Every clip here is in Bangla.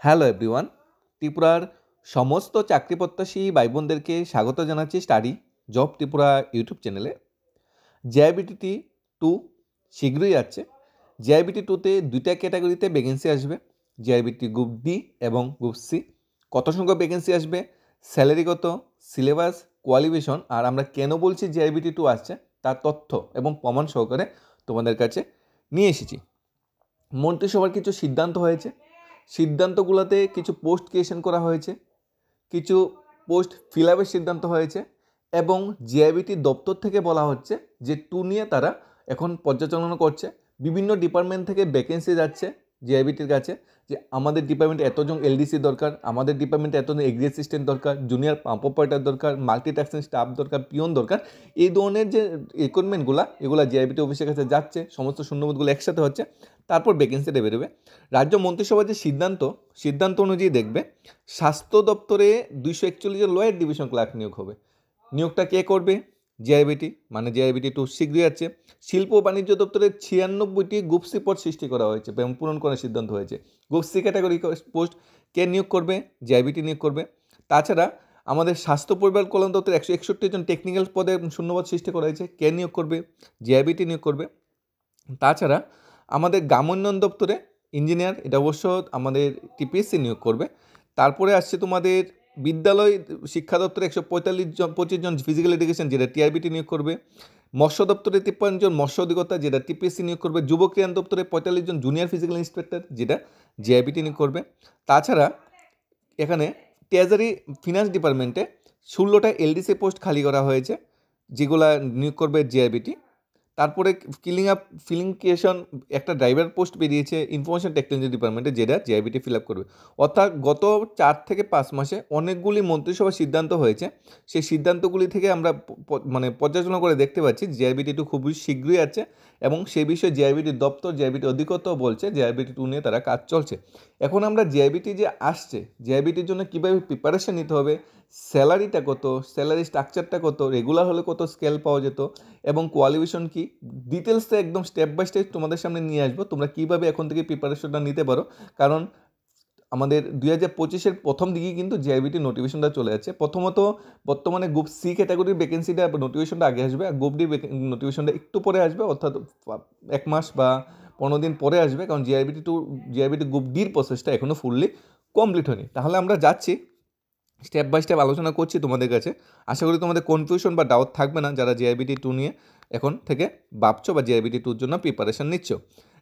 হ্যালো এভরিওয়ান, ত্রিপুরার সমস্ত চাকরি প্রত্যাশী ভাই বোনদেরকে স্বাগত জানাচ্ছি স্টাডি জব ত্রিপুরা ইউটিউব চ্যানেলে। জেআইবিটি 2 শীঘ্রই আসছে। জেআইবিটি 2তে দুইটা ক্যাটাগরিতে ভ্যাকেন্সি আসবে, জেআইবিটি গ্রুপ ডি এবং গ্রুপ সি। কত সংখ্যক ভ্যাকেন্সি আসবে, স্যালারি কত, সিলেবাস, কোয়ালিফিকেশন আর আমরা কেন বলছি জেআইবিটি 2 আসছে তার তথ্য এবং প্রমাণ সহকারে তোমাদের কাছে নিয়ে এসেছি। মন্ত্রিসভার কিছু সিদ্ধান্ত হয়েছে, সিদ্ধান্তগুলোতে কিছু পোস্ট ক্রিয়েশন করা হয়েছে, কিছু পোস্ট ফিল আপের সিদ্ধান্ত হয়েছে এবং জিআইবিটি দপ্তর থেকে বলা হচ্ছে যে 2 নিয়ে তারা এখন পর্যালোচনা করছে। বিভিন্ন ডিপার্টমেন্ট থেকে ভ্যাকেন্সি যাচ্ছে জিআইবিটির কাছে যে আমাদের ডিপার্টমেন্টে এতজন এলডিসি দরকার, আমাদের ডিপার্টমেন্টে এতজন এগ্রি অ্যাসিস্ট্যান্ট দরকার, জুনিয়র পাম্প অপারেটর দরকার, মাল্টিটাস্কিং স্টাফ দরকার, পিয়ন দরকার। এই ধরনের যে রিক্রুটমেন্টগুলো এগুলো জিআইবিটি অফিসের কাছে যাচ্ছে, সমস্ত শূন্যপদগুলো একসাথে হচ্ছে, তারপর ভ্যাকেন্সিটা বেরোবে। রাজ্য মন্ত্রিসভার যে সিদ্ধান্ত অনুযায়ী দেখবে স্বাস্থ্য দপ্তরে 241 জন লোয়ার ডিভিশন ক্লার্ক নিয়োগ হবে। নিয়োগটা কে করবে? জেআইবিটি, মানে জেআইবিটি 2 শীঘ্রই আছে। শিল্প ও বাণিজ্য দপ্তরে 96টি গ্রুপ সি পদ সৃষ্টি করা হয়েছে এবং পূরণ করার সিদ্ধান্ত হয়েছে। গ্রুপ সি ক্যাটাগরি পোস্ট কে নিয়োগ করবে? জেআইবিটি নিয়োগ করবে। তাছাড়া আমাদের স্বাস্থ্য পরিবার কল্যাণ দপ্তরে 161 জন টেকনিক্যাল পদে শূন্যপদ সৃষ্টি করা হয়েছে, কে নিয়োগ করবে? জেআইবিটি নিয়োগ করবে। তাছাড়া আমাদের গ্রামোন্নয়ন দপ্তরে ইঞ্জিনিয়ার, এটা অবশ্য আমাদের টিপিএসসি নিয়োগ করবে। তারপরে আসছে তোমাদের বিদ্যালয় শিক্ষা দপ্তরে 145 জন ফিজিক্যাল এডুকেশন, যেটা টিআরবিটি নিয়োগ করবে। মৎস্য দপ্তরে 53 জন মৎস্য অধিকর্তা, যেটা টিপিএসসি নিয়োগ করবে। যুব ক্রীড়া দপ্তরে 45 জন জুনিয়র ফিজিক্যাল ইন্সপেক্টর, যেটা জেআইবিটি নিয়োগ করবে। তাছাড়া এখানে ট্রেজারি ফিনান্স ডিপার্টমেন্টে 16টা এলডিসি পোস্ট খালি করা হয়েছে, যেগুলা নিয়োগ করবে জেআইবিটি। তারপরে ফিলিং ক্রিয়েশন একটা ড্রাইভার পোস্ট বেরিয়েছে ইনফরমেশন টেকনোলজি ডিপার্টমেন্টে, যেটা জেআইবিটি ফিল আপ করবে। অর্থাৎ গত 4 থেকে 5 মাসে অনেকগুলি মন্ত্রিসভার সিদ্ধান্ত হয়েছে। সেই সিদ্ধান্তগুলি থেকে আমরা মানে পর্যালোচনা করে দেখতে পাচ্ছি জেআইবিটি 2 খুবই শীঘ্রই আছে এবং সেই বিষয়ে জেআইবিটি দপ্তর, জেআইবিটি অধিকর্তাও বলছে জেআইবিটি 2 নিয়ে তারা কাজ চলছে। এখন আমরা জেআইবিটি যে আসছে, জেআইবিটির জন্য কীভাবে প্রিপারেশন নিতে হবে, স্যালারিটা কত, স্যালারি স্ট্রাকচারটা কত, রেগুলার হলে কত স্কেল পাওয়া যেত এবং কোয়ালিফিকেশন কি, ডিটেলসে একদম স্টেপ বাই স্টেপ তোমাদের সামনে নিয়ে আসবো তোমরা কীভাবে এখন থেকে প্রিপারেশনটা নিতে পারো। কারণ আমাদের 2025-এর প্রথম দিকেই কিন্তু জেআইবিটি নোটিফিকেশনটা চলে যাচ্ছে। প্রথমত বর্তমানে গ্রুপ সি ক্যাটাগরির ভ্যাকেন্সিটা নোটিফিকেশনটা আগে আসবে, আর গ্রুপ ডি নোটিফিকেশনটা একটু পরে আসবে, অর্থাৎ 1 মাস বা 15 দিন পরে আসবে, কারণ জেআইবিটি গ্রুপ ডির প্রসেসটা এখনও ফুললি কমপ্লিট হয়নি। তাহলে আমরা যাচ্ছি স্টেপ বাই স্টেপ আলোচনা করছি তোমাদের কাছে। আশা করি তোমাদের কনফিউশন বা ডাউট থাকবে না যারা জেআইবিটি 2 নিয়ে এখন থেকে ভাবছো বা জেআইবিটি 2-র জন্য প্রিপারেশন নিচ্ছ।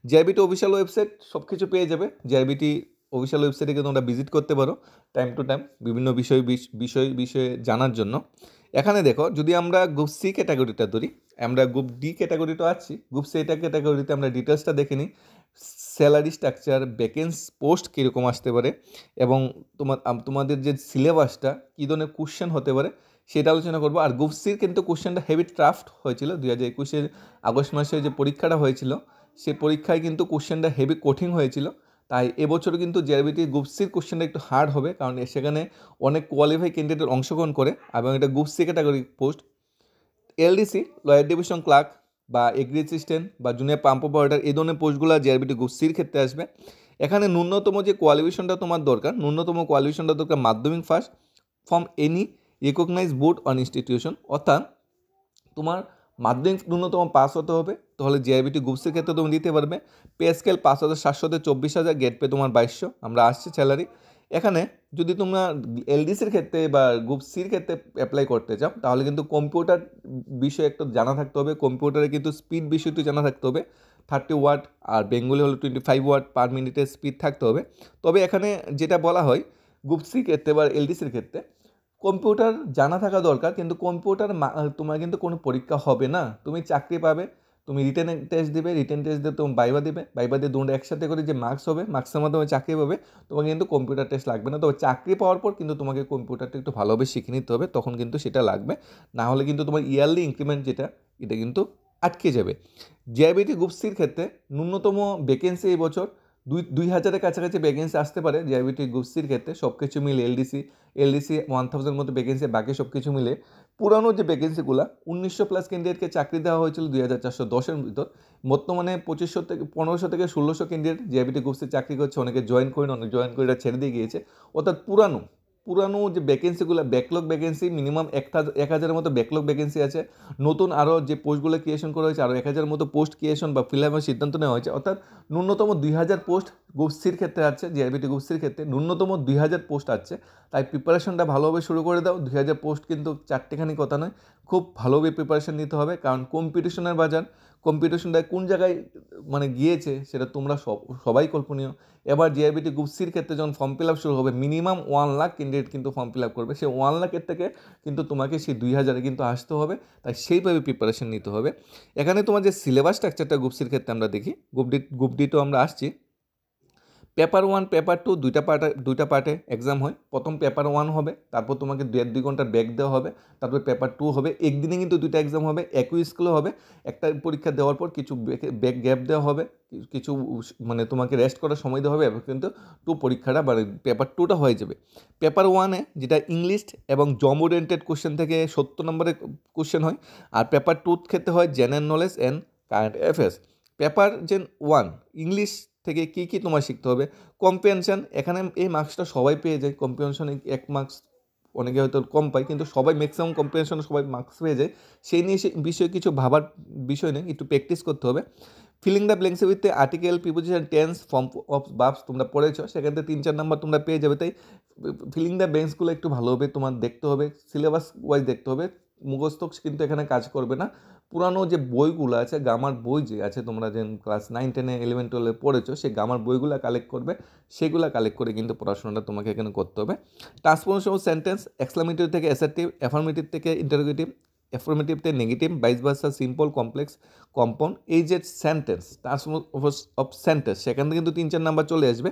জেআইবিটি অফিসিয়াল ওয়েবসাইট সব কিছু পেয়ে যাবে। জেআইবিটি অফিসিয়াল ওয়েবসাইটে তোমরা ভিজিট করতে পারো টাইম টু টাইম বিভিন্ন বিষয়ে জানার জন্য। এখানে দেখো, যদি আমরা গ্রুপ সি ক্যাটাগরিটা ধরি, আমরা গ্রুপ ডি ক্যাটাগরিটা আছি, গ্রুপ সি ক্যাটাগরিতে আমরা ডিটেলসটা দেখে নিই। স্যালারি স্ট্রাকচার, ভ্যাকেন্সি পোস্ট কীরকম আসতে পারে এবং তোমাদের যে সিলেবাসটা কী ধরনের কোশ্চেন হতে পারে সেটা আলোচনা করবো। আর গ্রুপ সির কিন্তু কোশ্চেনটা হেভি টাফ হয়েছিল, 2021-এর আগস্ট মাসে যে পরীক্ষাটা হয়েছিল সেই পরীক্ষায় কিন্তু কোশ্চেনটা হেভি কঠিন হয়েছিল। তাই এবছর কিন্তু জেআইবিটি গ্রুপ সির কোশ্চেনটা একটু হার্ড হবে, কারণ সেখানে অনেক কোয়ালিফাই ক্যান্ডিডেট অংশগ্রহণ করে এবং এটা group C category post. LDC lower division clerk বা এগ্রি অ্যাসিস্ট্যান্ট বা জুনিয়র পাম্প অপারেটর, এই ধরনের পোস্টগুলো জেআইবিটি গ্রুপ সির ক্ষেত্রে আসবে। এখানে ন্যূনতম যে কোয়ালিফিকেশনটা তোমার দরকার, মাধ্যমিক pass from any recognise board on institution, অর্থাৎ তোমার মাধ্যমিক ন্যূনতম পাস হতে হবে, তাহলে জেআইবিটি গ্রুপ সির ক্ষেত্রে তুমি দিতে পারবে। পে স্কেল 5,700 থেকে 24,000, গেট পে তোমার 2200 আমরা আসছে স্যালারি। এখানে যদি তোমরা এলডিসির ক্ষেত্রে বা গ্রুপ সির ক্ষেত্রে অ্যাপ্লাই করতে চাও তাহলে কিন্তু কম্পিউটার বিষয়ে একটু জানা থাকতে হবে, কম্পিউটারে কিন্তু স্পিড বিষয়টি জানা থাকতে হবে। 30 ওয়াট আর বেঙ্গলি হলো 25 ওয়াট পার মিনিটের স্পিড থাকতে হবে। তবে এখানে যেটা বলা হয় গ্রুপ সি ক্ষেত্রে বা এলডিসির ক্ষেত্রে কম্পিউটার জানা থাকা দরকার, কিন্তু কম্পিউটার তোমার কিন্তু কোনো পরীক্ষা হবে না, তুমি চাকরি পাবে, তুমি রিটেন টেস্ট দিবে, রিটেন টেস্ট দিয়ে তুমি ভাইবা দিবে, ভাইবা দিয়ে দুটো একসাথে করে যে মার্কস হবে, মার্কসের মাধ্যমে চাকরি পাবে, তোমাকে কিন্তু কম্পিউটার টেস্ট লাগবে না। তবে চাকরি পাওয়ার পর কিন্তু তোমাকে কম্পিউটারটা একটু ভালোভাবে শিখে নিতে হবে, তখন কিন্তু সেটা লাগবে, না হলে কিন্তু তোমার ইয়ারলি ইনক্রিমেন্ট যেটা এটা কিন্তু আটকে যাবে। জেআইবিটি গ্রুপ সির ক্ষেত্রে ন্যূনতম ভ্যাকেন্সি এই বছর 2,000-এর কাছাকাছি ভ্যাকেন্সি আসতে পারে জেআইবিটি গ্রুপ সির ক্ষেত্রে, সব কিছু মিলে এলডিসি 1000 মতো ভ্যাকেন্সি, বাকি সব কিছু মিলে পুরানো যে ভ্যাকেন্সিগুলো 1900+ ক্যান্ডিডেটকে চাকরি দেওয়া হয়েছিল 2410-এর ভিতর, বর্তমানে 1500 থেকে 1600 ক্যান্ডিডেট জিআইবিটি গ্রুপ সি চাকরি করছে। অনেকে জয়েন করেন, অনেক জয়েন করে ছেড়ে দিয়ে গিয়েছে। অর্থাৎ পুরানো যে ভ্যাকেন্সিগুলো, ব্যাকলগ ভ্যাকেন্সি মিনিমাম 1000-এর মতো ব্যাকলগ ভ্যাকেন্সি আছে। নতুন আরও যে পোস্টগুলো ক্রিয়েশন করা হয়েছে, আরও 1000-এর মতো পোস্ট ক্রিয়েশন বা ফিল আপের সিদ্ধান্ত নেওয়া হয়েছে। অর্থাৎ ন্যূনতম 2000 পোস্ট গ্রুপ সির ক্ষেত্রে আছে, জিআইবিটি গ্রুপ সির ক্ষেত্রে ন্যূনতম 2000 পোস্ট আছে। তাই প্রিপারেশনটা ভালোভাবে শুরু করে দাও। 2000 পোস্ট কিন্তু চারটেখানি কথা নয়, খুব ভালোভাবে প্রিপারেশন নিতে হবে, কারণ কম্পিটিশনের বাজার, কম্পিটিশনটা কোন জায়গায় মানে গিয়েছে সেটা তোমরা সবাই কল্পনীয়। এবার জিআইবিটি গ্রুপ সির ক্ষেত্রে যখন ফর্ম ফিল আপ শুরু হবে, মিনিমাম 1 লাখ ক্যান্ডিডেট কিন্তু ফর্ম ফিল আপ করবে। সেই 1 লাখের থেকে কিন্তু তোমাকে সেই 2000-এ কিন্তু আসতে হবে। তাই সেইভাবে প্রিপারেশন নিতে হবে। এখানে তোমার যে সিলেবাস স্ট্রাকচারটা গ্রুপ সির ক্ষেত্রে আমরা দেখি, গ্রুপ ডি তো আমরা আসছি। পেপার 1, পেপার 2 দুইটা পার্টে এক্সাম হয়। প্রথম পেপার 1 হবে, তারপর তোমাকে 1.5-2 ঘন্টার ব্রেক দেওয়া হবে। তারপর পেপার 2 হবে। একদিনে কিন্তু দুইটা এক্সাম হবে, একই স্কুলে হবে। একটা পরীক্ষা দেওয়ার পর কিছু ব্রেক গ্যাপ দেওয়া হবে, কিছু মানে তোমাকে রেস্ট করার সময় দেওয়া হবে, এবং কিন্তু পরীক্ষাটা বা পেপার 2টা হয়ে যাবে। পেপার 1-এ যেটা ইংলিশ এবং জব ওরিয়েন্টেড কোশ্চেন থেকে 70 নম্বরের কোশ্চেন হয়, আর পেপার 2 ক্ষেত্রে হয় general knowledge and current affairs. Paper 1 English থেকে কী তোমার শিখতে হবে? কম্প্রিহেনশন, এখানে এই মার্কসটা সবাই পেয়ে যায়। কম্প্রিহেনশনে 1 মার্কস অনেকে হয়তো কম পায়, কিন্তু সবাই ম্যাক্সিমাম কম্প্রিহেনশনে সবাই মার্কস পেয়ে যায়। সেই নিয়ে বিষয়ে কিছু ভাবার বিষয় নেই, একটু প্র্যাকটিস করতে হবে। Filling the blanks with article, preposition, tense, form of verbs তোমরা পড়েছো, সেখান থেকে 3-4 নাম্বার তোমরা পেয়ে যাবে। তাই ফিলিং দ্য ব্ল্যাঙ্কসগুলো একটু ভালোভাবে তোমার দেখতে হবে, সিলেবাস ওয়াইজ দেখতে হবে। মুখস্থ কিন্তু এখানে কাজ করবে না। পুরানো যে বইগুলো আছে, গ্রামার বই যে আছে, তোমরা যে ক্লাস 9, 10, 11, 12 পড়েছো, সেই গ্রামার বইগুলো কালেক্ট করবে। সেগুলো কালেক্ট করে কিন্তু পড়াশোনাটা তোমাকে এখানে করতে হবে। ট্রান্সফরমেশন অফ সেন্টেন্স, এক্সক্লামেটিভ থেকে অ্যাসার্টিভ, অ্যাফার্মেটিভ থেকে ইন্টারোগেটিভ, অ্যাফার্মেটিভ থেকে negative, vice versa, simple, complex, compound. এই যে সেন্টেন্স, ট্রান্সফরমেশন অফ সেন্টেন্স, সেখান থেকে কিন্তু 3-4 নাম্বার চলে আসবে।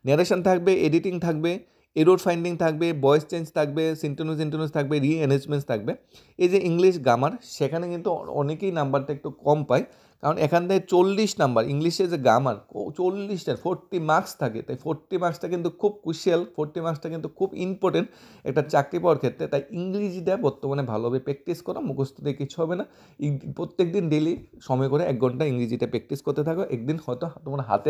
ন্যারেশন থাকবে, এডিটিং থাকবে, এরর ফাইন্ডিং থাকবে, ভয়েস চেঞ্জ থাকবে, সিন্টোনিউজ থাকবে, রিএনহেন্সমেন্টস থাকবে। এই যে ইংলিশ গ্রামার, সেখানে কিন্তু অনেকেই নাম্বারটা একটু কম পায়, কারণ এখান থেকে 40 নাম্বার ইংলিশে যে গ্রামার, 40টা 40 মার্কস থাকে। তাই 40 মার্কসটা কিন্তু খুব ক্রুশিয়াল, 40 মার্কসটা কিন্তু খুব ইম্পর্টেন্ট একটা চাকরি পাওয়ার ক্ষেত্রে। তাই ইংরেজিটা বর্তমানে ভালোভাবে প্র্যাকটিস করো, মুখস্থ দিয়ে কিছু হবে না। প্রত্যেক দিন ডেলি সময় করে 1 ঘন্টা ইংরেজিটা প্র্যাকটিস করতে থাকো। একদিন হয়তো তোমার হাতে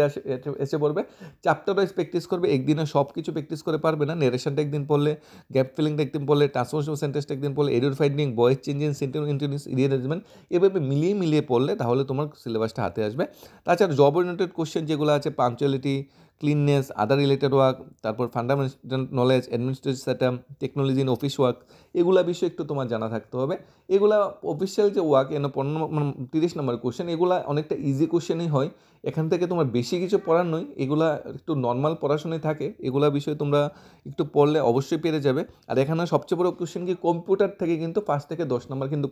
এসে পড়বে। চ্যাপ্টার ওয়াইজ প্র্যাকটিস করবে, একদিনে সব কিছু প্র্যাকটিস করে পারবে না। নেরেশনটা একদিন পড়লে, গ্যাপ ফিলিংটা একদিন পড়লে, ট্রান্সফরমেশন সেন্টেন্সটা একদিন পড়লে, error finding, voice changing, synonyms, rearrangement, এভাবে মিলিয়ে পড়লে তাহলে তোমার সিলেবাসটা হাতে আসবে। তাছাড়া জব ওরিয়েন্টেড কোশ্চেন যেগুলো আছে, punctuality, cleanness, other related work, তারপর fundamental knowledge, administrative setup, technology in office work, এগুলা বিষয়ে একটু তোমার জানা থাকতে হবে। এগুলা অফিসিয়াল যে ওয়ার্ক, 30 নম্বর কোশ্চেন, এগুলা অনেকটা ইজি কোশ্চেনই হয়। এখান থেকে তোমার বেশি কিছু পড়ার নয়, এগুলা একটু নর্মাল পড়াশোনায় থাকে। এগুলা বিষয়ে তোমরা একটু পড়লে অবশ্যই পেরে যাবে। আর এখানে সবচেয়ে বড় কোশ্চেন কি, কম্পিউটার থেকে কিন্তু 5 থেকে 10 নম্বর কিন্তু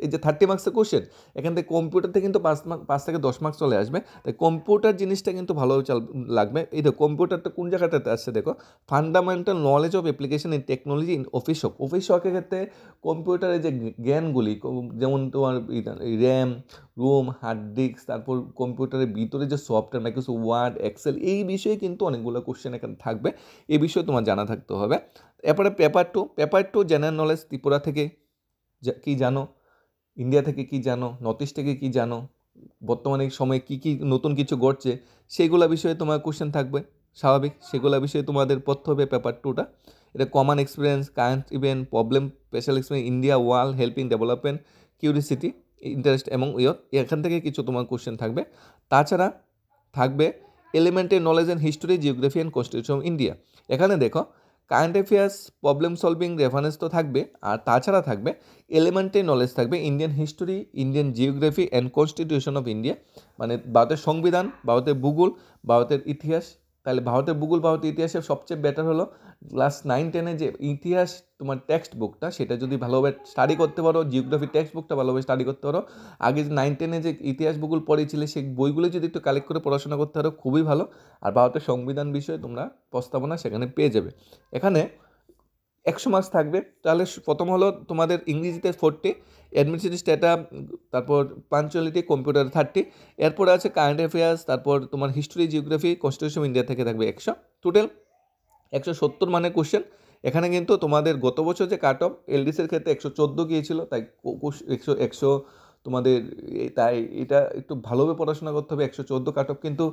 এই যে 30 মার্কসের কোশ্চেন, এখান থেকে কম্পিউটার থেকে কিন্তু 5 থেকে 10 মার্কস চলে আসবে। তাই কম্পিউটার জিনিসটা কিন্তু ভালোভাবে লাগবে। এই দেখো কম্পিউটারটা কোন জায়গাটাতে আসছে, দেখো fundamental knowledge of application in technology in office ওয়ার্কের ক্ষেত্রে কম্পিউটারের যে জ্ঞানগুলি, যেমন তোমার র্যাম, রোম, হার্ড ডিস্ক, তারপর কম্পিউটারের ভিতরে যে সফটওয়্যার, মাইক্রোসফট ওয়ার্ড, এক্সেল, এই বিষয়ে কিন্তু অনেকগুলো কোশ্চেন এখানে থাকবে। এই বিষয়ে তোমার জানা থাকতে হবে। এরপরে paper two general knowledge, Tripura থেকে কী জানো, ইন্ডিয়া থেকে কী জানো, নর্থ ইস্ট থেকে কী জানো, বর্তমানে সময়ে কী নতুন কিছু ঘটছে, সেইগুলো বিষয়ে তোমার কোশ্চেন থাকবে স্বাভাবিক। সেগুলো বিষয়ে তোমাদের পড়তে হবে পেপার 2টা। এটা common experience, current event, problem, special experience, India, world, helping development, curiosity, interest এবং এখান থেকে কিছু তোমার কোশ্চেন থাকবে। তাছাড়া থাকবে elementary knowledge and history, geography and constitution of India. এখানে দেখো current affairs, problem solving, reference তো থাকবে, আর তাছাড়া থাকবে এলিমেন্টারি নলেজ থাকবে, Indian history, Indian geography and constitution of India, মানে ভারতের সংবিধান, ভারতের ভূগোল, ভারতের ইতিহাস। তাহলে ভারতের ভূগোল, ভারতের ইতিহাসে সবচেয়ে বেটার হলো ক্লাস 9, 10 যে ইতিহাস তোমার টেক্সট বুকটা, সেটা যদি ভালোভাবে স্টাডি করতে পারো, জিওগ্রাফি টেক্সট বুকটা ভালোভাবে স্টাডি করতে পারো। আগে যে 9, 10 যে ইতিহাস ভূগোল পড়েছিলে, সেই বইগুলো যদি একটু কালেক্ট করে পড়াশোনা করতে পারো, খুবই ভালো। আর ভারতের সংবিধান বিষয়ে তোমরা প্রস্তাবনা সেখানে পেয়ে যাবে। এখানে 100 মার্কস থাকবে। তাহলে প্রথম হলো তোমাদের ইংরেজিতে 40, অ্যাডমিনিস্ট্রেটিভ স্ট্যাটা, তারপর পাঞ্চুয়ালিটি, কম্পিউটার 30, এরপরে আছে কারেন্ট অ্যাফেয়ার্স, তারপর তোমার হিস্টোরি, জিওগ্রাফি, কনস্টিটিউশন ইন্ডিয়া থেকে থাকবে 100। টোটাল 170 মানের কোশ্চেন। এখানে কিন্তু তোমাদের গত বছর যে কাট অফ এলডিসির ক্ষেত্রে 114 গিয়েছিল, তাই 100 তোমাদের তাই এটা একটু ভালোভাবে পড়াশোনা করতে হবে। 114 কাট অফ কিন্তু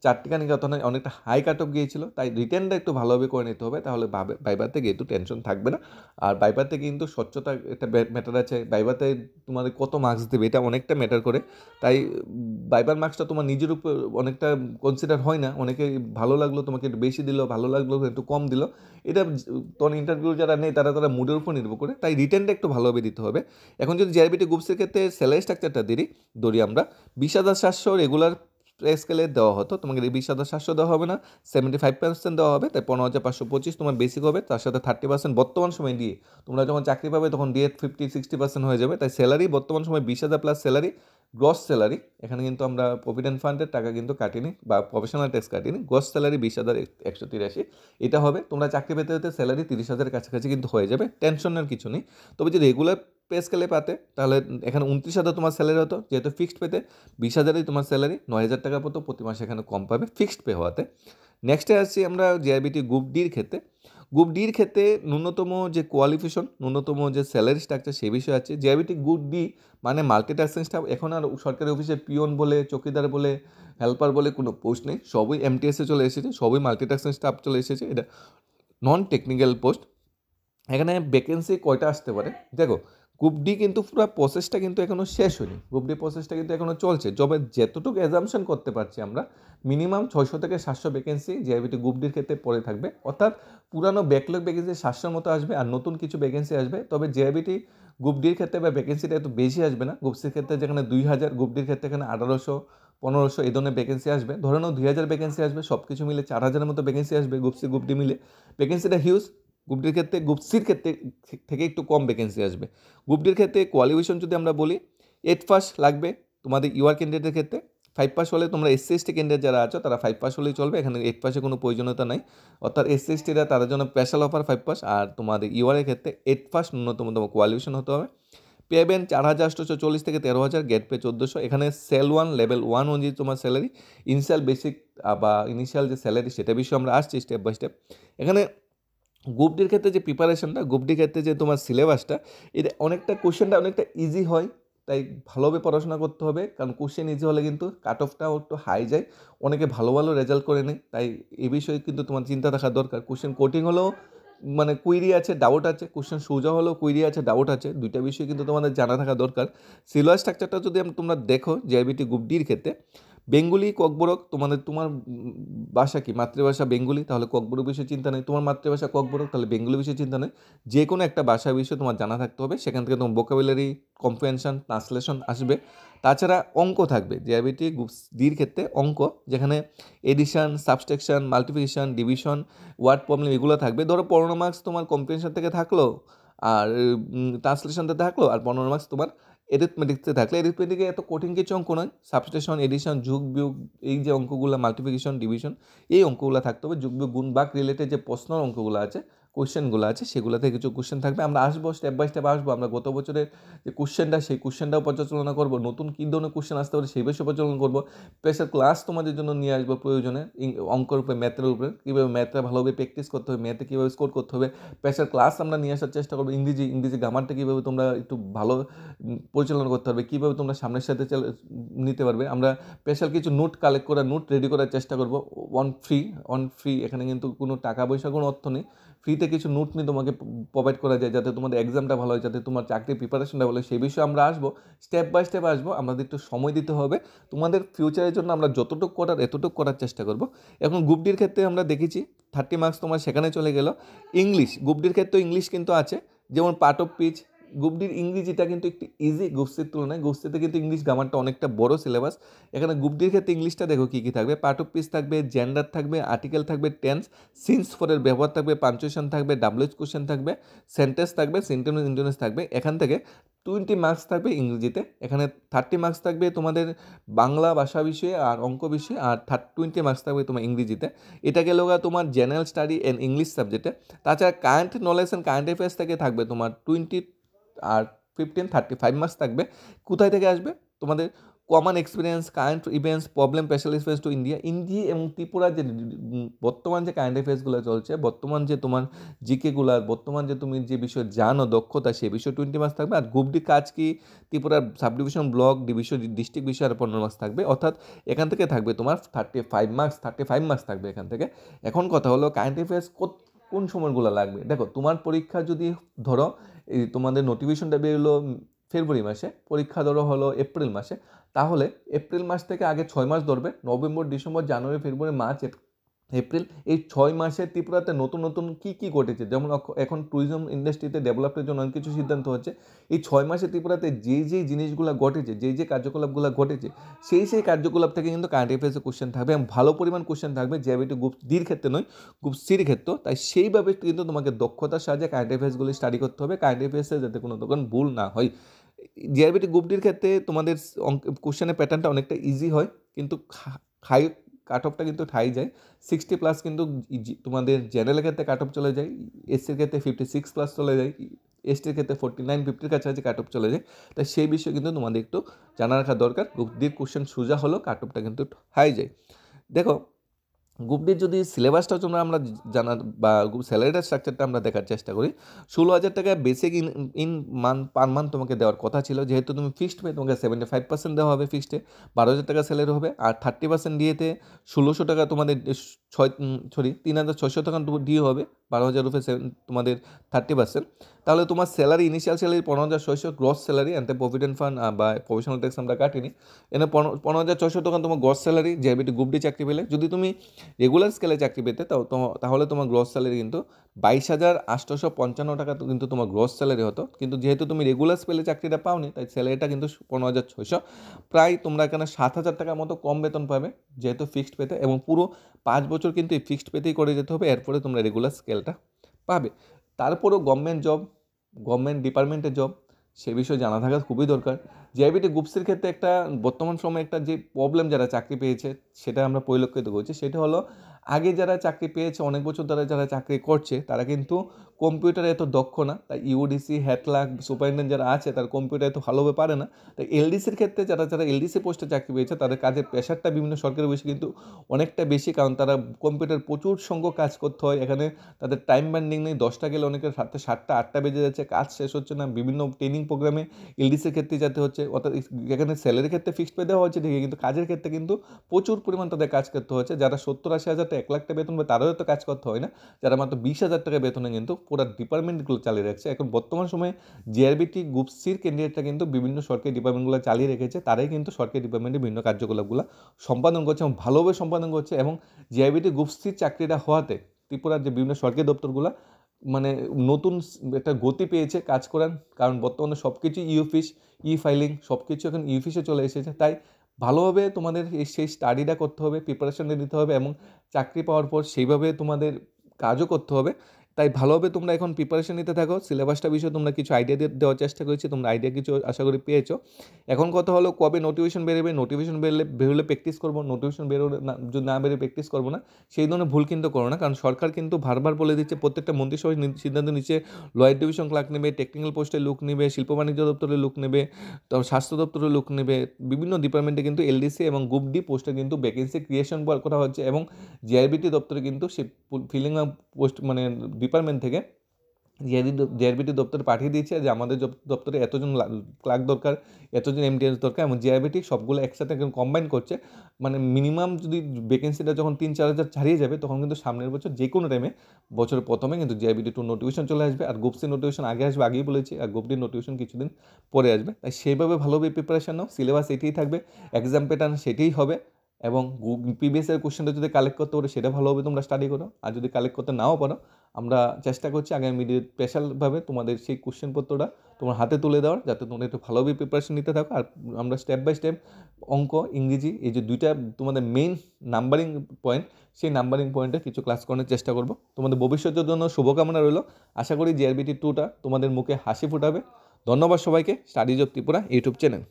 চারটিখানিকাতনে অনেকটা হাই কাট অফ গিয়েছিল, তাই রিটেনটা একটু ভালোভাবে করে নিতে হবে, তাহলে বাইবার থেকে একটু টেনশন থাকবে না। আর বাইবার থেকে কিন্তু স্বচ্ছতা একটা ম্যাটার আছে, বাইবাতে তোমাদের কত মার্কস দেবে এটা অনেকটা ম্যাটার করে। তাই বাইবার মার্কসটা তোমার নিজের উপর অনেকটা কনসিডার হয় না, অনেকে ভালো লাগলো তোমাকে একটু বেশি দিল, ভালো লাগলো একটু কম দিল, এটা তোমার ইন্টারভিউ যারা নেই তারা মুডের উপর নির্ভর করে, তাই রিটেনটা একটু ভালোভাবে দিতে হবে। এখন যদি জেআরবিটি গ্রুপসের ক্ষেত্রে স্যালারি স্ট্রাকচারটা ধরি আমরা 20,700 রেগুলার পে স্কেলে দেওয়া হতো, তোমাকে 20,700 দেওয়া হবে না, 75% দেওয়া হবে, তাই 15,525 তোমার বেসিক হবে, তার সাথে 30% বর্তমান সময় দিয়ে তোমরা যখন চাকরি পাবে তখন দিয়ে 50-60% হয়ে যাবে। তাই স্যালারি বর্তমান সময় 20,000 প্লাস স্যালারি, গ্রস স্যালারি, এখানে কিন্তু আমরা প্রভিডেন্ট ফান্ডের টাকা কিন্তু কাটিনি বা প্রফেশনাল ট্যাক্স কাটিনি, গ্রস স্যালারি 20,183 এটা হবে। তোমরা চাকরি পেতে পেতে স্যালারি 30,000 কাছাকাছি কিন্তু হয়ে যাবে, টেনশনের কিছু নেই। তবে যদি রেগুলার পে স্কেলে পাতে তাহলে এখানে 29,000 তোমার স্যালারি হতো, যেহেতু ফিক্সড পেতে 20,000ই তোমার স্যালারি, 9,000 টাকা মতো প্রতি মাসে এখানে কম পাবে ফিক্সড পে হওয়াতে। নেক্সটে আসছি আমরা জেআইবিটি গ্রুপ ডির ক্ষেত্রে। গ্রুপ ডির ক্ষেত্রে ন্যূনতম যে কোয়ালিফিকেশন, ন্যূনতম যে স্যালারি স্ট্রাকচার সে বিষয় আছে। জেআইবিটি গ্রুপ ডি মানে মাল্টিটাস্কিং স্টাফ, এখন আর সরকারি অফিসে পিওন বলে, চৌকিদার বলে, হেল্পার বলে কোনো পোস্ট নেই, সবই এমটিএসে চলে এসেছে, সবই মাল্টিটাস্কিং স্টাফ চলে এসেছে, এটা নন টেকনিক্যাল পোস্ট। এখানে ভ্যাকেন্সি কয়টা আসতে পারে দেখো, গ্রুপ ডি কিন্তু পুরো প্রসেসটা কিন্তু এখনও শেষ হয়নি, গ্রুপ ডি প্রসেসটা কিন্তু এখনও চলছে। যবে যেতটুকু অ্যাজাম্পশন করতে পারছি আমরা, মিনিমাম 600 থেকে 700 ভ্যাকেন্সি জেআইবিটি গ্রুপ ডির ক্ষেত্রে পড়ে থাকবে, অর্থাৎ পুরানো ব্যাকলগ ভ্যাকেন্সি 700 মতো আসবে আর নতুন কিছু ভ্যাকেন্সি আসবে। তবে জেআইবিটি গ্রুপ ডির ক্ষেত্রে বা ভ্যাকেন্সিটা একটু বেশি আসবে না, গ্রুপ সির ক্ষেত্রে যেখানে 2,000, গ্রুপ ডির ক্ষেত্রে এখানে 1,800-1,500 এই ধরনের ভ্যাকেন্সি আসবে। ধরে নাও 2,000 ভ্যাকেন্সি আসবে, সব কিছু মিলে 4,000-এর মতো ভ্যাকেন্সি আসবে গ্রুপ সি গ্রুপ ডি মিলে। ভ্যাকেন্সিটা হিউজ, গ্রুপ ডির ক্ষেত্রে গ্রুপ সির ক্ষেত্রে থেকে একটু কম ভ্যাকেন্সি আসবে। গ্রুপ ডির ক্ষেত্রে কোয়ালিফিকেশন যদি আমরা বলি 8 পাস লাগবে তোমাদের ইউআর ক্যান্ডিডেটের ক্ষেত্রে, 5 পাস হলে তোমরা এসসি এসটি ক্যান্ডিডেট যারা আছো তারা 5 পাস হলেই চলবে, এখানে 8 পাসের কোনো প্রয়োজনীয়তা নাই। অর্থাৎ এসসি এসটিরা তাদের জন্য স্পেশাল অফার 5 পাস, আর তোমাদের ইউআরের ক্ষেত্রে 8 পাস ন্যূনতম তোমার কোয়ালিফিকেশন হতে হবে। পেবেন 4,840 থেকে 13,000, গেট পে 1,400। এখানে সেল 1 লেভেল 1 অনুযায়ী তোমার স্যালারি, ইনিশিয়াল বেসিক বা ইনিশিয়াল যে স্যালারি সেটা বিষয়ে আমরা আসছি স্টেপ বাই স্টেপ। এখানে গ্রুপ ডির ক্ষেত্রে যে প্রিপারেশনটা, গ্রুপ ডির ক্ষেত্রে যে তোমার সিলেবাসটা, এটা অনেকটা কোশ্চেনটা অনেকটা ইজি হয়, তাই ভালোভাবে পড়াশোনা করতে হবে, কারণ কোশ্চেন ইজি হলে কিন্তু কাট অফটাও একটু হাই যায়, অনেকে ভালো ভালো রেজাল্ট করে নেয়, তাই এই বিষয়ে কিন্তু তোমার চিন্তা রাখা দরকার। কোশ্চেন কোটিং হলেও মানে কুইরি আছে, ডাউট আছে, কোশ্চেন সোজা হলেও কুইরি আছে, ডাউট আছে, দুইটা বিষয় কিন্তু তোমাদের জানা থাকা দরকার। সিলেবাস স্ট্রাকচারটা যদি তোমরা দেখো জেআইবিটি গ্রুপ ডির ক্ষেত্রে, বেঙ্গলি ককবরক, তোমার ভাষা কি মাতৃভাষা বেঙ্গলি, তাহলে ককবরক বিষয়ে চিন্তা নেই। তোমার মাতৃভাষা ককবরক, তাহলে বেঙ্গলি বিষয়ে চিন্তা নেই। যে কোনো একটা ভাষা বিষয়ে তোমার জানা থাকতে হবে, সেখান থেকে তোমার ভোকাবুলারি, কম্প্রিহেনশন, ট্রান্সলেশন আসবে। তাছাড়া অঙ্ক থাকবে জেআইবিটি গ্রুপ ডির ক্ষেত্রে, অঙ্ক যেখানে addition, subtraction, multiplication, division, word problem এগুলো থাকবে। ধরো 15 মার্কস তোমার কম্প্রিহেনশন থেকে থাকলো, আর ট্রান্সলেশনতে থাকলো, আর 15 মার্কস তোমার এরিথমেটিক্সে থাকলে। এরিথমেটিকে এত কঠিন কিছু অঙ্ক নয়, সাবস্ট্রেশন, এডিশন, যোগ বিয়োগ, এই যে অঙ্কগুলো, মাল্টিপ্লিকেশন, ডিভিশন, এই অঙ্কগুলো থাকতে হবে। যোগ বিয়োগ, গুণ ভাগ রিলেটেড যে প্রশ্নের অঙ্কগুলো আছে, কোশ্চেনগুলো আছে, সেগুলোতে কিছু কোশ্চেন থাকবে। আমরা আসবো স্টেপ বাই স্টেপ আসবো, আমরা গত বছরের যে কোশ্চেনটা সেই কোশ্চেনটাও পর্যালোচনা করবো, নতুন কী ধরনের কোশ্চেন আসতে পারে সেই বিষয়ে পর্যালোচনা করবো। স্পেশাল ক্লাস তোমাদের জন্য নিয়ে আসবো প্রয়োজনে, অঙ্কের উপরে, ম্যাথের উপরে, কীভাবে ম্যাথটা ভালোভাবে প্র্যাকটিস করতে হবে, ম্যাথে কীভাবে স্কোর করতে হবে। স্পেশাল ক্লাস আমরা নিয়ে আসার চেষ্টা করবো। ইংরেজি গ্রামারটা কীভাবে তোমরা একটু ভালো পরিচালনা করতে পারবে, কীভাবে তোমরা সামনের সাথে নিতে পারবে। আমরা স্পেশাল কিছু নোট কালেক্ট করা, নোট রেডি করার চেষ্টা করবো, অন ফ্রি, এখানে কিন্তু কোনো টাকা পয়সা কোনো অর্থ নেই, ফ্রিতে কিছু নোট নিয়ে তোমাকে প্রোভাইড করা যায়, যাতে তোমাদের এক্সামটা ভালো হয়, যাতে তোমার চাকরির প্রিপারেশনটা ভালো হয়। সেই বিষয়ে আমরা আসবো, স্টেপ বাই স্টেপ আসবো। আমাদের একটু সময় দিতে হবে, তোমাদের ফিউচারের জন্য আমরা যতটুকু করার এতটুকু করার চেষ্টা করব। এখন গ্রুপ ডির ক্ষেত্রে আমরা দেখেছি 30 মার্কস তোমার সেখানে চলে গেল। ইংলিশ, গ্রুপ ডির ক্ষেত্রে ইংলিশ কিন্তু আছে, যেমন পার্ট অফ পিচ। গ্রুপ ডির ইংরেজিটা কিন্তু একটু ইজি গ্রুপ সির তুলনায়, গ্রুপ সিতে কিন্তু ইংলিশ গ্রামারটা অনেকটা বড় সিলেবাস। এখানে গ্রুপ ডির ক্ষেত্রে ইংলিশটা দেখো কী কী থাকবে, পার্ট অফ পিচ থাকবে, জেন্ডার থাকবে, আর্টিকেল থাকবে, টেন্স, সিন্স ফরের ব্যবহার থাকবে, পাঞ্চুয়েশন থাকবে, ডাব্লিউএইচ কোশ্চেন থাকবে, সেন্টেন্স থাকবে, সেন্টেন্স ইন্টেন্স থাকবে। এখান থেকে 20 মার্কস থাকবে ইংরেজিতে, এখানে 30 মার্কস থাকবে তোমাদের বাংলা ভাষা বিষয়ে আর অঙ্ক বিষয়ে, আর 20 মার্কস থাকবে তোমার ইংরেজিতে। এটা গেল তোমার জেনারেল স্টাডি অ্যান্ড ইংলিশ সাবজেক্টে। তাছাড়া current knowledge and current affairs থেকে থাকবে তোমার 20 আর 35 মার্কস থাকবে। কোথায় থেকে আসবে? তোমাদের common experience, current events, problem, special experience to India এবং ত্রিপুরার যে বর্তমান যে কারেন্ট অ্যাফেয়ার্সগুলো চলছে, বর্তমান যে তোমার জিকেগুলো, বর্তমান যে তুমি যে বিষয়ে জানো দক্ষতা, সেই বিষয়ে 20 মার্কস থাকবে। আর গ্রুপ ডি কাজ কি, ত্রিপুরার sub division, block, division, district বিষয়ে আর 15 মার্কস থাকবে, অর্থাৎ এখান থেকে থাকবে তোমার 35 মার্কস থাকবে এখান থেকে। এখন কথা হলো কারেন্ট অ্যাফেয়ার্স কোন সময়গুলো লাগবে। দেখো তোমার পরীক্ষা যদি ধরো এই তোমাদের নোটিফিকেশনটা বেরোলো ফেব্রুয়ারি মাসে, পরীক্ষা ধরো হলো এপ্রিল মাসে, তাহলে এপ্রিল মাস থেকে আগে 6 মাস ধরবে, নভেম্বর, ডিসেম্বর, জানুয়ারি, ফেব্রুয়ারি, মার্চ, এপ্রিল, এই 6 মাসে ত্রিপুরাতে নতুন নতুন কী ঘটেছে, যেমন এখন ট্যুরিজম ইন্ডাস্ট্রিতে ডেভেলপের জন্য অনেক কিছু সিদ্ধান্ত হচ্ছে। এই 6 মাসে ত্রিপুরাতে যেই জিনিসগুলো ঘটেছে, যেই কার্যকলাপগুলো ঘটেছে, সেই কার্যকলাপ থেকে কিন্তু কারেন্ট অ্যাফেয়ার্সের কোশ্চেন থাকবে এবং ভালো পরিমাণ কোশ্চেন থাকবে, যেহেতু গ্রুপ ডির ক্ষেত্রে নয়, গ্রুপ সির ক্ষেত্রে। তাই সেইভাবে কিন্তু তোমাকে দক্ষতার সাহায্যে কারেন্ট অ্যাফেয়ার্সগুলি স্টাডি করতে হবে, কারেন্ট অ্যাফেয়ার্সে যাতে কোনো তখন ভুল না হয়। জিআরবিটি গ্রুপ ডির ক্ষেত্রে তোমাদের কোশ্চেনের প্যাটার্নটা অনেকটা ইজি হয়, কিন্তু হাই কাট অফটা কিন্তু হাই যায়, 60+ কিন্তু তোমাদের জেনারেলের ক্ষেত্রে কাট অফ চলে যায়, এসসির ক্ষেত্রে 56+ চলে যায়, এসটির ক্ষেত্রে 49-50 কাছাকাছি কাট অফ চলে যায়। তাই সেই বিষয়ে কিন্তু তোমাদের একটু জানা রাখা দরকার। গ্রুপ ডির কোশ্চেন সোজা হলো, কাট অফটা কিন্তু হাই যায়। দেখো গ্রুপ ডির যদি সিলেবাসটাও তোমরা আমরা জানা বা স্যালারিটার স্ট্রাকচারটা আমরা দেখার চেষ্টা করি, 16,000 টাকা basic in month per month তোমাকে দেওয়ার কথা ছিল, যেহেতু তুমি ফিক্সড পে, তোমাকে 75% দেওয়া হবে ফিক্সডে, 12,000 টাকা স্যালারি হবে, আর 30% ডিএতে 1,600 টাকা তোমাদের 3,600 টাকা ডিএ হবে, 12,000 রুপে তোমাদের 30%। তাহলে তোমার salary, initial salary 15,600 gross salary, এতে প্রভিডেন্ট ফান্ড বা প্রফেশনাল ট্যাক্স আমরা কাটিনি, এনে 15,600 টাকা তোমার gross salary GRBT group D চাকরি পেলে। যদি তুমি রেগুলার স্কেলে চাকরি পেতে তাহলে তোমার গ্রস স্যালারি কিন্তু 22,855 টাকা কিন্তু তোমার গ্রস স্যালারি হতো, কিন্তু যেহেতু তুমি রেগুলার স্কেলে চাকরিটা পাওনি, তাই স্যালারিটা কিন্তু 15,600, প্রায় তোমরা এখানে 7,000 টাকার মতো কম বেতন পাবে যেহেতু ফিক্সড পেতে, এবং পুরো 5 বছর কিন্তু এই ফিক্সড পেতেই করে যেতে হবে, এরপরে তোমরা রেগুলার স্কেলটা পাবে। তারপরেও গভর্নমেন্ট ডিপার্টমেন্টের জব, সে বিষয়ে জানা থাকা খুবই দরকার। জিআরবিটি গ্রুপসির ক্ষেত্রে একটা বর্তমান সময়ে একটা যে প্রবলেম যারা চাকরি পেয়েছে সেটা আমরা পরিলক্ষিত করছি, সেটা হলো আগে যারা চাকরি পেয়েছে, অনেক বছর ধরে যারা চাকরি করছে, তারা কিন্তু কম্পিউটারে এত দক্ষ না, তাই ইউডিসি, হেডলাক, সুপারিনটেন্ডেন্ট যারা আছে তারা কম্পিউটার এত ভালোভাবে পারে না। তাই এলডিসির ক্ষেত্রে যারা এলডিসি পোস্টে চাকরি পেয়েছে, তাদের কাজের প্রেশারটা বিভিন্ন সরকারি বেশি কিন্তু অনেকটা বেশি, কারণ তারা কম্পিউটার প্রচুর সংখ্যক কাজ করতে হয়, এখানে তাদের টাইম বান্ডিং নেই, 10টা গেলে অনেকের 7টা 8টা বেজে যাচ্ছে, কাজ শেষ হচ্ছে না, বিভিন্ন ট্রেনিং প্রোগ্রামে এলডিসির ক্ষেত্রে যেতে হচ্ছে, অর্থাৎ এখানে স্যালারির ক্ষেত্রে ফিক্সড পে দেওয়া হচ্ছে ঠিকই, কিন্তু কাজের ক্ষেত্রে কিন্তু প্রচুর পরিমাণ তাদের কাজ করতে হচ্ছে। যারা 70-80 হাজার টাকা 1 লাখ টাকা বেতন পায় তারাও তো কাজ করতে হয় না, যারা মাত্র 20,000 টাকা বেতনে কিন্তু পুরো ডিপার্টমেন্টগুলো চালিয়ে রাখছে। এখন বর্তমান সময়ে জিআরবিটি গ্রুপ সির ক্যান্ডিডেটরা কিন্তু বিভিন্ন সরকারি ডিপার্টমেন্টগুলো চালিয়ে রেখেছে, তারাই কিন্তু সরকারি ডিপার্টমেন্টের বিভিন্ন কার্যকলাপগুলো সম্পাদন করছে এবং ভালোভাবে সম্পাদন করছে, এবং জিআরবিটি গ্রুপ সির চাকরিটা হওয়াতে ত্রিপুরার যে বিভিন্ন সরকারি দপ্তরগুলো মানে নতুন একটা গতি পেয়েছে কাজ করার, কারণ বর্তমানে সব কিছু অফিস, ফাইলিং সব কিছু এখন অফিসে চলে এসেছে। তাই ভালোভাবে তোমাদের সেই স্টাডিটা করতে হবে, প্রিপারেশনটা নিতে হবে, এবং চাকরি পাওয়ার পর সেইভাবে তোমাদের কাজও করতে হবে। তাই ভালোভাবে তোমরা এখন প্রিপারেশন নিতে থাকো। সিলেবাসটা বিষয়ে তোমরা কিছু আইডিয়া দেওয়ার চেষ্টা করেছি, তোমরা আইডিয়া কিছু আশা করি পেয়েছো। এখন কথা হলো কবে নোটিফিকেশন বেরোবে, নোটিফিকেশন বেরোলে প্র্যাকটিস করবো, নোটিফিকেশন বেরোলে যদি না বেরোলে প্র্যাকটিস করবো না, সেই ধরনের ভুল কিন্তু করো না, কারণ সরকার কিন্তু বারবার বলে দিচ্ছে, প্রত্যেকটা মন্ত্রিসভায় সিদ্ধান্ত নিচ্ছে, লয়ার ডিভিশন ক্লার্ক নেবে, টেকনিক্যাল পোস্টে লোক নেবে, শিল্প বাণিজ্য দপ্তরে লোক নেবে, তারপর স্বাস্থ্য দপ্তরে লোক নেবে, বিভিন্ন ডিপার্টমেন্টে কিন্তু এলডিসি এবং গ্রুপ ডি পোস্টে কিন্তু ভ্যাকেন্সি ক্রিয়েশন করা হচ্ছে, এবং জিআরবিটি দপ্তরে কিন্তু সে ফিলিং পোস্ট মানে ডিপার্টমেন্ট থেকে জিআরবিটি দপ্তরে পাঠিয়ে দিয়েছে যে আমাদের দপ্তরে এতজন ক্লার্ক দরকার, এতজন এমটিএস দরকার, এবং জিআরবিটি সবগুলো একসাথে কম্বাইন করছে। মানে মিনিমাম যদি ভ্যাকেন্সিটা যখন 3-4 হাজার ছাড়িয়ে যাবে, তখন কিন্তু সামনের বছর যে কোনো টাইমে বছরের প্রথমে কিন্তু জিআরবিটি 2 নোটিফিকেশন চলে আসবে, আর গ্রুপ সি নোটিফিকেশন আগে আসবে, আগেই বলেছি, আর গ্রুপ ডি নোটিফিকেশন কিছুদিন পরে আসবে। তাই সেইভাবে ভালোভাবে প্রিপারেশন নাও, সিলেবাস এটাই থাকবে, এক্সাম প্যাটার্ন সেটাই হবে, এবং প্রিভিয়াসের কোশ্চেনটা যদি কালেক্ট করতে পারো সেটা ভালোভাবে তোমরা স্টাডি করো, আর যদি কালেক্ট করতে নাও পারো, আমরা চেষ্টা করছি আগামী দিনে স্পেশালভাবে তোমাদের সেই কোশ্চেনপত্রটা তোমার হাতে তুলে দেওয়ার, যাতে তোমরা একটু ভালোভাবে প্রিপারেশন নিতে থাকো। আর আমরা স্টেপ বাই স্টেপ অঙ্ক, ইংরেজি, এই যে দুইটা তোমাদের মেইন নাম্বারিং পয়েন্ট, সেই নাম্বারিং পয়েন্টে কিছু ক্লাস করার চেষ্টা করব। তোমাদের ভবিষ্যতের জন্য শুভকামনা রইল। আশা করি জিআরবিটি 2টা তোমাদের মুখে হাসি ফোটাবে। ধন্যবাদ সবাইকে। Studies of Tripura YouTube channel.